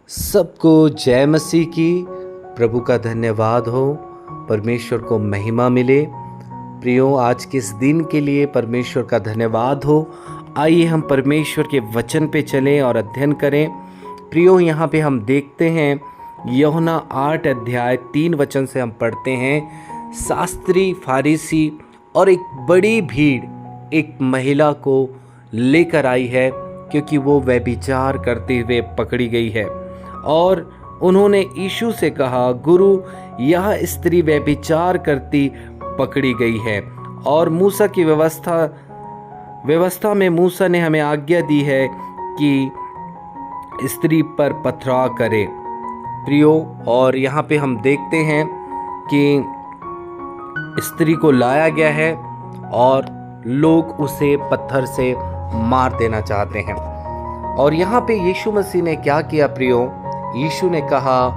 सबको जय मसीह की। प्रभु का धन्यवाद हो, परमेश्वर को महिमा मिले। प्रियो, आज के इस दिन के लिए परमेश्वर का धन्यवाद हो। आइए हम परमेश्वर के वचन पे चलें और अध्ययन करें। प्रियो, यहाँ पे हम देखते हैं यूहन्ना 8 अध्याय 3 वचन से हम पढ़ते हैं, शास्त्री फरीसी और एक बड़ी भीड़ एक महिला को लेकर आई है, क्योंकि वो व्यभिचार करते हुए पकड़ी गई है। और उन्होंने यीशु से कहा, गुरु, यह स्त्री व्यभिचार करती पकड़ी गई है और मूसा की व्यवस्था में मूसा ने हमें आज्ञा दी है कि स्त्री पर पथराव करे। प्रियो, और यहाँ पे हम देखते हैं कि स्त्री को लाया गया है और लोग उसे पत्थर से मार देना चाहते हैं। और यहाँ पे यीशु मसीह ने क्या किया प्रियो? यीशु ने कहा,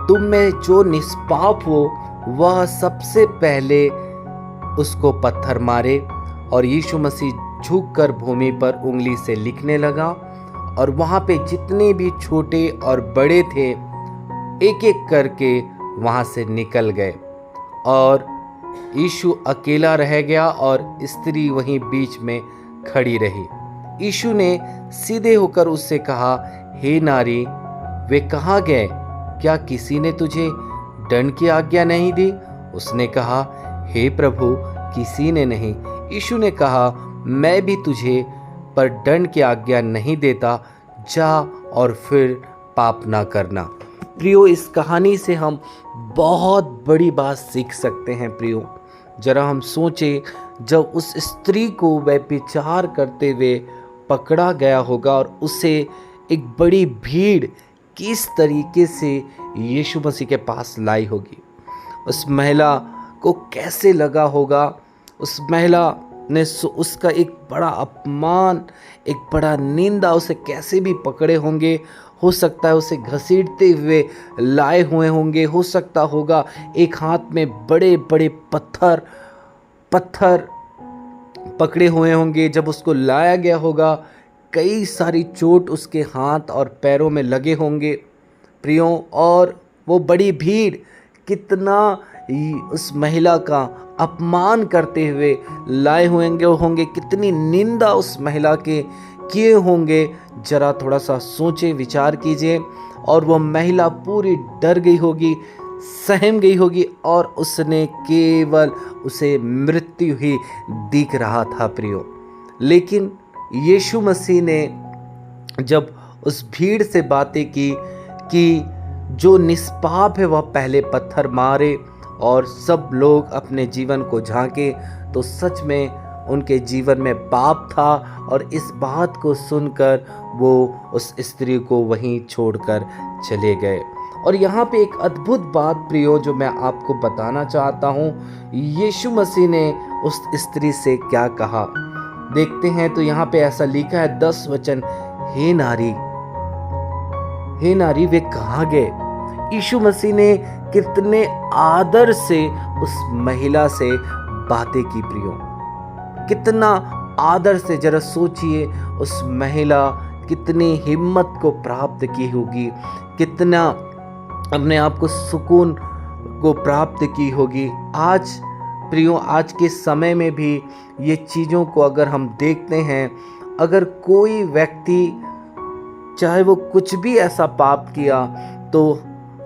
तुम में जो निष्पाप हो वह सबसे पहले उसको पत्थर मारे। और यीशु मसीह झुककर भूमि पर उंगली से लिखने लगा और वहाँ पे जितने भी छोटे और बड़े थे एक एक करके वहाँ से निकल गए और यीशु अकेला रह गया और स्त्री वहीं बीच में खड़ी रही। यीशु ने सीधे होकर उससे कहा, हे नारी, वे कहाँ गए? क्या किसी ने तुझे दंड की आज्ञा नहीं दी? उसने कहा, हे प्रभु, किसी ने नहीं। यीशु ने कहा, मैं भी तुझे पर दंड की आज्ञा नहीं देता, जा और फिर पाप ना करना। प्रियो, इस कहानी से हम बहुत बड़ी बात सीख सकते हैं। प्रियो, जरा हम सोचें, जब उस स्त्री को व्यभिचार करते हुए पकड़ा गया होगा और उसे एक बड़ी भीड़ किस तरीके से यीशु मसीह के पास लाई होगी, उस महिला को कैसे लगा होगा। उस महिला ने उसका एक बड़ा अपमान, एक बड़ा निंदा, उसे कैसे भी पकड़े होंगे। हो सकता है उसे घसीटते हुए लाए हुए होंगे। हो सकता होगा एक हाथ में बड़े बड़े पत्थर पकड़े हुए होंगे। जब उसको लाया गया होगा, कई सारी चोट उसके हाथ और पैरों में लगे होंगे प्रियो। और वो बड़ी भीड़ कितना उस महिला का अपमान करते हुए लाए होंगे, कितनी निंदा उस महिला के किए होंगे। जरा थोड़ा सा सोचें, विचार कीजिए। और वो महिला पूरी डर गई होगी, सहम गई होगी और उसने केवल उसे मृत्यु ही दिख रहा था प्रियो। लेकिन यीशु मसीह ने जब उस भीड़ से बातें की कि जो निष्पाप है वह पहले पत्थर मारे और सब लोग अपने जीवन को झांके, तो सच में उनके जीवन में पाप था। और इस बात को सुनकर वो उस स्त्री को वहीं छोड़कर चले गए। और यहाँ पे एक अद्भुत बात प्रियो जो मैं आपको बताना चाहता हूँ, यीशु मसीह ने उस स्त्री से क्या कहा देखते हैं। तो यहाँ पे ऐसा लिखा है 10 वचन, हे नारी, वे कहाँ गए? यीशु मसीह ने कितने आदर से उस महिला से बातें की प्रियो, कितना आदर से। जरा सोचिए, उस महिला कितनी हिम्मत को प्राप्त की होगी, कितना अपने आप को सुकून को प्राप्त की होगी। आज प्रियो, आज के समय में भी ये चीज़ों को अगर हम देखते हैं, अगर कोई व्यक्ति चाहे वो कुछ भी ऐसा पाप किया तो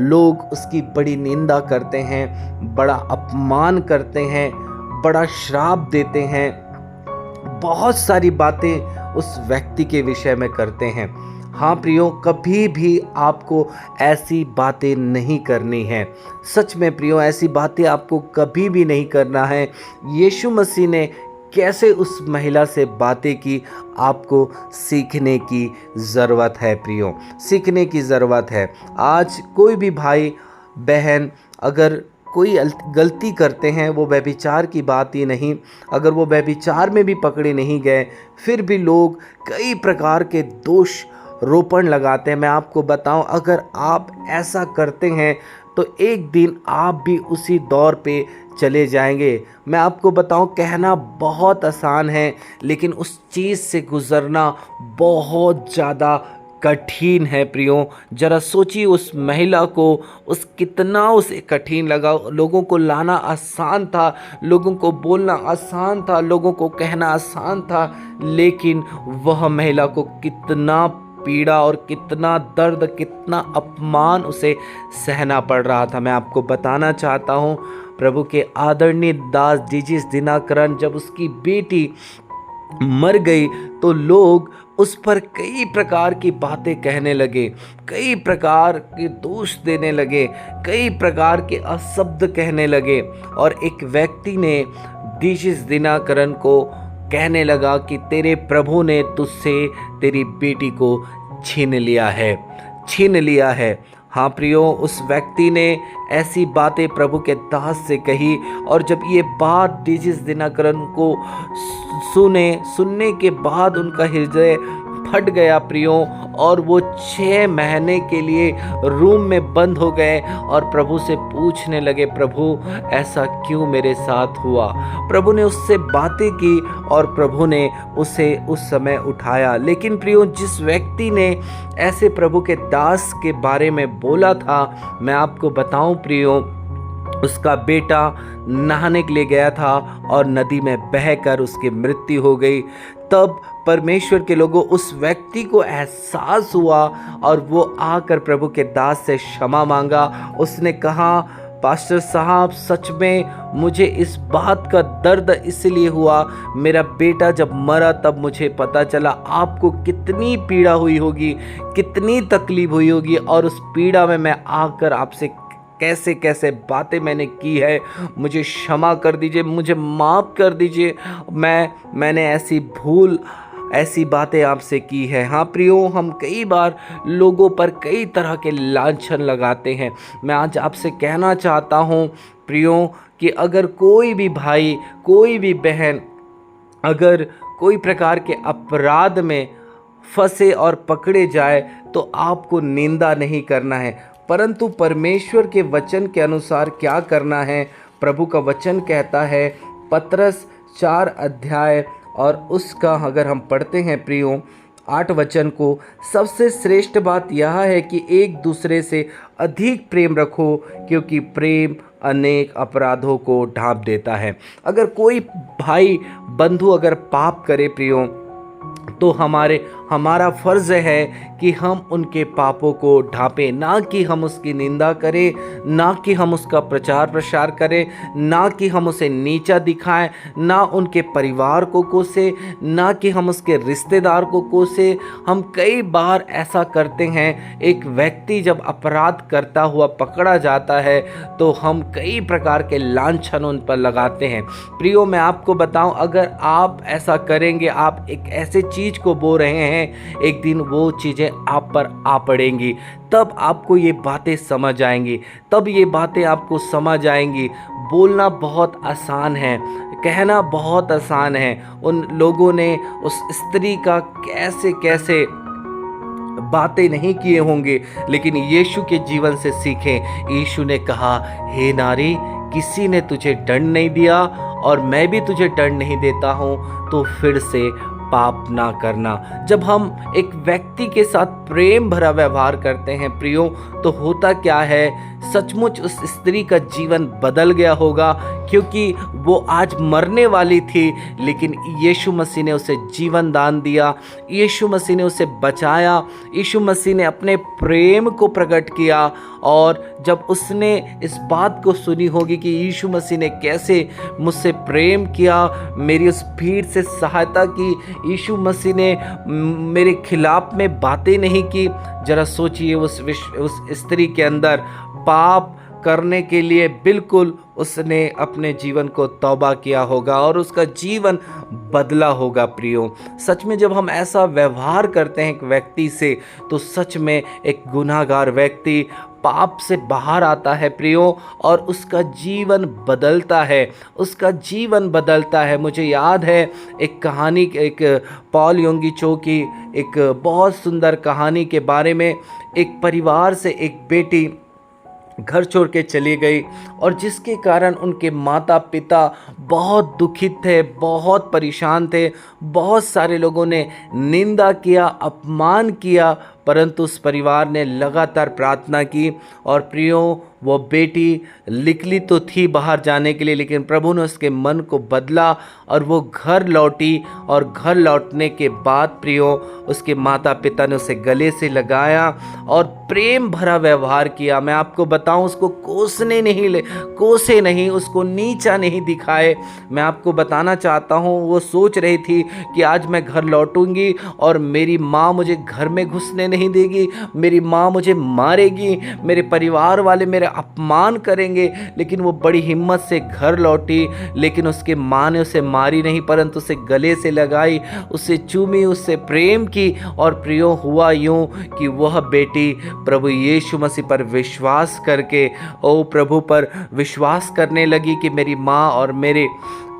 लोग उसकी बड़ी निंदा करते हैं, बड़ा अपमान करते हैं, बड़ा श्राप देते हैं, बहुत सारी बातें उस व्यक्ति के विषय में करते हैं। हाँ प्रियो, कभी भी आपको ऐसी बातें नहीं करनी है। सच में प्रियो, ऐसी बातें आपको कभी भी नहीं करना है। यीशु मसीह ने कैसे उस महिला से बातें की, आपको सीखने की ज़रूरत है प्रियो, सीखने की ज़रूरत है। आज कोई भी भाई बहन अगर कोई गलती करते हैं, वो व्यभिचार की बात ही नहीं, अगर वो व्यभिचार में भी पकड़े नहीं गए, फिर भी लोग कई प्रकार के दोष रोपण लगाते हैं। मैं आपको बताऊं, अगर आप ऐसा करते हैं तो एक दिन आप भी उसी दौर पे चले जाएंगे। मैं आपको बताऊं, कहना बहुत आसान है, लेकिन उस चीज़ से गुज़रना बहुत ज़्यादा कठिन है प्रियो। जरा सोचिए उस महिला को, कितना उसे कठिन लगा। लोगों को लाना आसान था, लोगों को बोलना आसान था, लोगों को कहना आसान था, लेकिन वह महिला को कितना पीड़ा और कितना दर्द, कितना अपमान उसे सहना पड़ रहा था। मैं आपको बताना चाहता हूँ, प्रभु के आदरणीय दास डीजीस दिनाकरन, जब उसकी बेटी मर गई तो लोग उस पर कई प्रकार की बातें कहने लगे, कई प्रकार के दोष देने लगे, कई प्रकार के अशब्द कहने लगे। और एक व्यक्ति ने डीजीस दिनाकरन को कहने लगा कि तेरे प्रभु ने तुझसे तेरी बेटी को छीन लिया है, छीन लिया है। हाँ प्रियो, उस व्यक्ति ने ऐसी बातें प्रभु के दास से कही, और जब ये बात डीजीस दिनाकरन को सुनने के बाद उनका हृदय फट गया प्रियो, और वो 6 महीने के लिए रूम में बंद हो गए और प्रभु से पूछने लगे, प्रभु ऐसा क्यों मेरे साथ हुआ। प्रभु ने उससे बातें की और प्रभु ने उसे उस समय उठाया। लेकिन प्रियो, जिस व्यक्ति ने ऐसे प्रभु के दास के बारे में बोला था, मैं आपको बताऊं प्रियो, उसका बेटा नहाने के लिए गया था और नदी में बहकर उसकी मृत्यु हो गई। तब परमेश्वर के लोगों, उस व्यक्ति को एहसास हुआ और वो आकर प्रभु के दास से क्षमा मांगा। उसने कहा, पास्टर साहब, सच में मुझे इस बात का दर्द इसलिए हुआ, मेरा बेटा जब मरा तब मुझे पता चला आपको कितनी पीड़ा हुई होगी, कितनी तकलीफ हुई होगी, और उस पीड़ा में मैं आकर आपसे कैसे कैसे बातें मैंने की है, मुझे क्षमा कर दीजिए, मुझे माफ़ कर दीजिए, मैंने ऐसी बातें आपसे की है। हाँ प्रियो, हम कई बार लोगों पर कई तरह के लांछन लगाते हैं। मैं आज आपसे कहना चाहता हूँ प्रियो, कि अगर कोई भी भाई, कोई भी बहन अगर कोई प्रकार के अपराध में फंसे और पकड़े जाए, तो आपको निंदा नहीं करना है, परंतु परमेश्वर के वचन के अनुसार क्या करना है। प्रभु का वचन कहता है, पतरस 4 अध्याय और उसका अगर हम पढ़ते हैं प्रियो 8 वचन को, सबसे श्रेष्ठ बात यह है कि एक दूसरे से अधिक प्रेम रखो, क्योंकि प्रेम अनेक अपराधों को ढांप देता है। अगर कोई भाई बंधु अगर पाप करे प्रियो, तो हमारा फ़र्ज़ है कि हम उनके पापों को ढांपें, ना कि हम उसकी निंदा करें, ना कि हम उसका प्रचार प्रसार करें, ना कि हम उसे नीचा दिखाएं, ना उनके परिवार को कोसें, ना कि हम उसके रिश्तेदार को कोसें। हम कई बार ऐसा करते हैं। एक व्यक्ति जब अपराध करता हुआ पकड़ा जाता है तो हम कई प्रकार के लांछन उन पर लगाते हैं। प्रियो, मैं आपको बताऊं, अगर आप ऐसा करेंगे, आप एक ऐसे चीज़ को बो रहे हैं, एक दिन वो चीज़ें आप पर आ पड़ेंगी, तब आपको ये बातें समझ आएंगी, तब ये बातें आपको समझ आएंगी। बोलना बहुत आसान है, कहना बहुत आसान है। उन लोगों ने उस स्त्री का कैसे कैसे बातें नहीं किए होंगे, लेकिन यीशु के जीवन से सीखें। यीशु ने कहा, हे नारी, किसी ने तुझे दंड नहीं दिया और मैं भी तुझे दंड नहीं देता हूँ, तो फिर से पाप ना करना। जब हम एक व्यक्ति के साथ प्रेम भरा व्यवहार करते हैं प्रियो, तो होता क्या है, सचमुच उस स्त्री का जीवन बदल गया होगा, क्योंकि वो आज मरने वाली थी, लेकिन यीशु मसीह ने उसे जीवन दान दिया, यीशु मसीह ने उसे बचाया, यीशु मसीह ने अपने प्रेम को प्रकट किया। और जब उसने इस बात को सुनी होगी कि यीशु मसीह ने कैसे मुझसे प्रेम किया, मेरी उस भीड़ से सहायता की, यीशु मसीह ने मेरे खिलाफ में बातें नहीं की, जरा सोचिए उस स्त्री के अंदर पाप करने के लिए बिल्कुल उसने अपने जीवन को तौबा किया होगा और उसका जीवन बदला होगा। प्रियो, सच में जब हम ऐसा व्यवहार करते हैं एक व्यक्ति से, तो सच में एक गुनाहगार व्यक्ति पाप से बाहर आता है प्रियो, और उसका जीवन बदलता है, उसका जीवन बदलता है। मुझे याद है एक कहानी, एक पॉल योंगी चो की एक बहुत सुंदर कहानी के बारे में। एक परिवार से एक बेटी घर छोड़ के चली गई, और जिसके कारण उनके माता पिता बहुत दुखित थे, बहुत परेशान थे। बहुत सारे लोगों ने निंदा किया, अपमान किया, परंतु उस परिवार ने लगातार प्रार्थना की और प्रियो वो बेटी निकली तो थी बाहर जाने के लिए, लेकिन प्रभु ने उसके मन को बदला और वो घर लौटी। और घर लौटने के बाद प्रियो उसके माता पिता ने उसे गले से लगाया और प्रेम भरा व्यवहार किया। मैं आपको बताऊं, उसको कोसे नहीं, उसको नीचा नहीं दिखाए। मैं आपको बताना चाहता हूं, वो सोच रही थी कि आज मैं घर लौटूंगी और मेरी माँ मुझे घर में घुसने नहीं देगी, मेरी माँ मुझे मारेगी, मेरे परिवार वाले मेरे अपमान करेंगे। लेकिन वो बड़ी हिम्मत से घर लौटी, लेकिन उसके माँ ने उसे मारी नहीं, परंतु उसे गले से लगाई, उसे चूमी, उससे प्रेम की। और प्रियो हुआ यूं कि वह बेटी प्रभु यीशु मसीह पर विश्वास करके प्रभु पर विश्वास करने लगी कि मेरी माँ और मेरे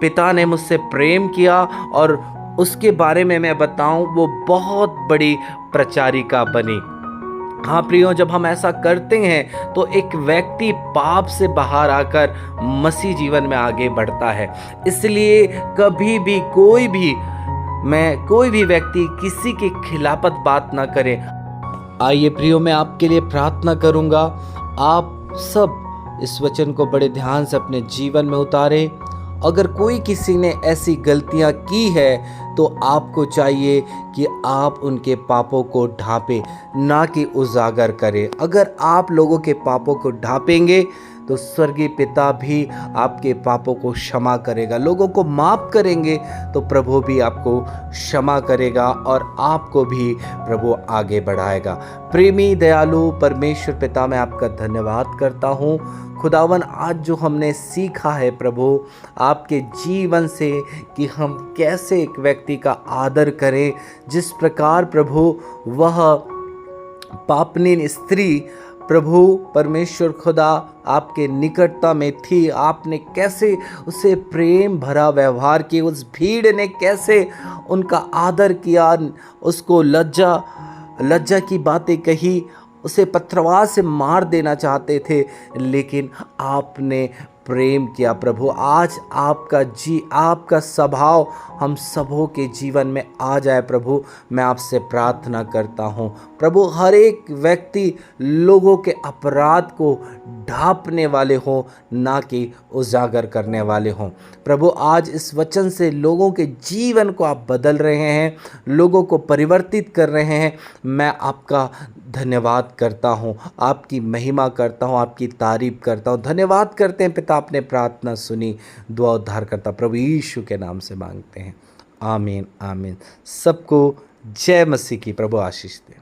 पिता ने मुझसे प्रेम किया। और उसके बारे में मैं बताऊं, वो बहुत बड़ी प्रचारिका बनी। हाँ प्रियो, जब हम ऐसा करते हैं तो एक व्यक्ति पाप से बाहर आकर मसीह जीवन में आगे बढ़ता है। इसलिए कभी भी कोई भी व्यक्ति किसी के खिलाफत बात ना करे। आइए प्रियो, मैं आपके लिए प्रार्थना करूंगा। आप सब इस वचन को बड़े ध्यान से अपने जीवन में उतारें। अगर कोई किसी ने ऐसी गलतियां की है तो आपको चाहिए कि आप उनके पापों को ढांपें, ना कि उजागर करें। अगर आप लोगों के पापों को ढांपेंगे तो स्वर्गीय पिता भी आपके पापों को क्षमा करेगा। लोगों को माफ़ करेंगे तो प्रभु भी आपको क्षमा करेगा और आपको भी प्रभु आगे बढ़ाएगा। प्रेमी दयालु परमेश्वर पिता, मैं आपका धन्यवाद करता हूँ खुदावन, आज जो हमने सीखा है प्रभु आपके जीवन से कि हम कैसे एक व्यक्ति का आदर करें, जिस प्रकार प्रभु वह पापनीन स्त्री प्रभु परमेश्वर खुदा आपके निकटता में थी, आपने कैसे उसे प्रेम भरा व्यवहार किया, उस भीड़ ने कैसे उनका आदर किया, उसको लज्जा की बातें कही, उसे पथरवाह से मार देना चाहते थे, लेकिन आपने प्रेम किया। प्रभु आज आपका स्वभाव हम सबों के जीवन में आ जाए। प्रभु मैं आपसे प्रार्थना करता हूँ प्रभु, हर एक व्यक्ति लोगों के अपराध को ढांपने वाले हों, ना कि उजागर करने वाले हों। प्रभु आज इस वचन से लोगों के जीवन को आप बदल रहे हैं, लोगों को परिवर्तित कर रहे हैं। मैं आपका धन्यवाद करता हूँ, आपकी महिमा करता हूँ, आपकी तारीफ करता हूँ। धन्यवाद करते हैं पिता, आपने प्रार्थना सुनी, दुआ उद्धार करता प्रभु यीशु के नाम से मांगते हैं, आमीन आमीन। सबको जय मसीह की। प्रभु आशीष दे।